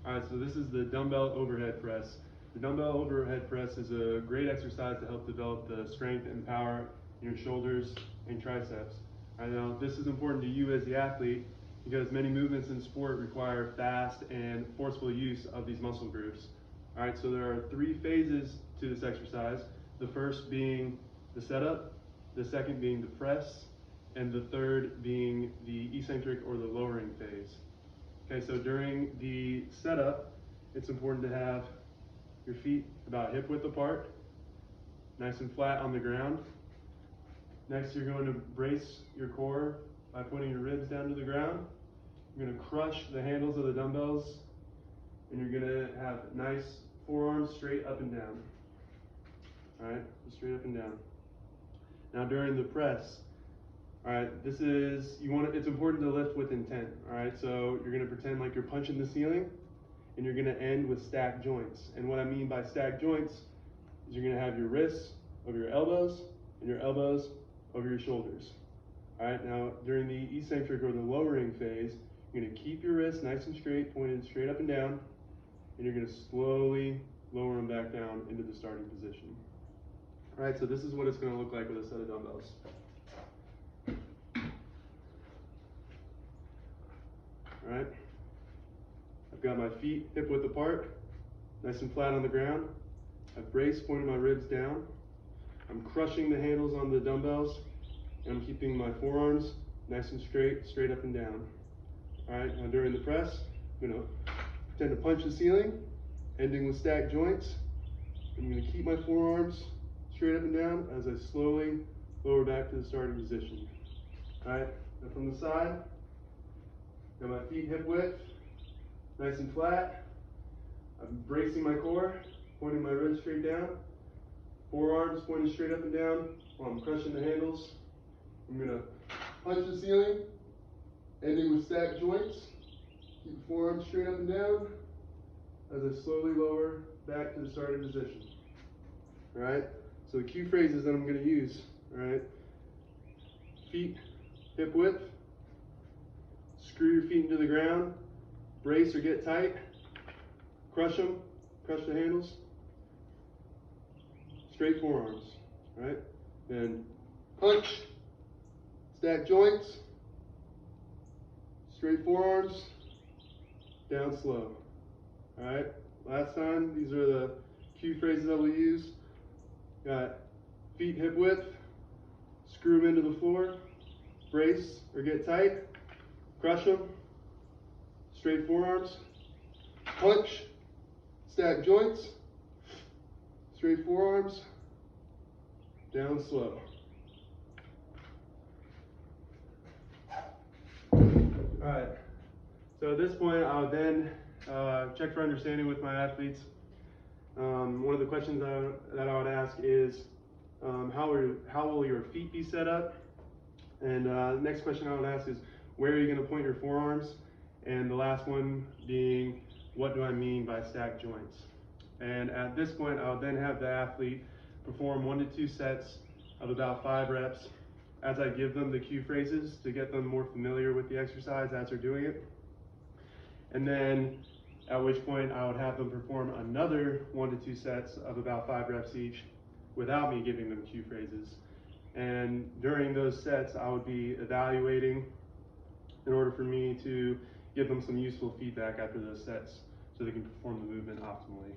All right, so this is the dumbbell overhead press. The dumbbell overhead press is a great exercise to help develop the strength and power in your shoulders and triceps. All right, now this is important to you as the athlete because many movements in sport require fast and forceful use of these muscle groups. All right, so there are 3 phases to this exercise. The first being the setup, the second being the press, and the third being the eccentric or the lowering phase. Okay, so during the setup, it's important to have your feet about hip width apart, nice and flat on the ground. Next, you're going to brace your core by putting your ribs down to the ground. You're going to crush the handles of the dumbbells, and you're going to have nice forearms straight up and down. All right, straight up and down. Now during the press, all right, it's important to lift with intent. All right, so you're going to pretend like you're punching the ceiling, and you're going to end with stacked joints. And what I mean by stacked joints is you're going to have your wrists over your elbows and your elbows over your shoulders. All right, now during the eccentric or the lowering phase, you're going to keep your wrists nice and straight, pointed straight up and down, and you're going to slowly lower them back down into the starting position. All right, so this is what it's going to look like with a set of dumbbells. All right, I've got my feet hip width apart, nice and flat on the ground. I've braced, pointing my ribs down. I'm crushing the handles on the dumbbells, and I'm keeping my forearms nice and straight up and down. All right, now during the press, I'm going to pretend to punch the ceiling, ending with stacked joints. I'm going to keep my forearms straight up and down as I slowly lower back to the starting position. All right, now from the side, got my feet hip width, nice and flat. I'm bracing my core, pointing my ribs straight down. Forearms pointing straight up and down while I'm crushing the handles. I'm gonna punch the ceiling, ending with stacked joints. Keep the forearms straight up and down as I slowly lower back to the starting position. All right, so the cue phrases that I'm gonna use, all right, feet hip width, screw your feet into the ground, brace or get tight, crush them, crush the handles, straight forearms, all right? Then punch, stack joints, straight forearms, down slow, all right? Last time, these are the cue phrases that we'll use. Got feet hip width, screw them into the floor, brace or get tight, crush them, straight forearms, punch, stack joints, straight forearms, down slow. All right, so at this point, I'll then check for understanding with my athletes. One of the questions that I would ask is, how will your feet be set up? And the next question I would ask is, where are you going to point your forearms? And the last one being, what do I mean by stacked joints? And at this point, I'll then have the athlete perform 1 to 2 sets of about 5 reps as I give them the cue phrases to get them more familiar with the exercise as they're doing it. And then at which point I would have them perform another 1 to 2 sets of about 5 reps each without me giving them cue phrases. And during those sets, I would be evaluating in order for me to give them some useful feedback after those sets so they can perform the movement optimally.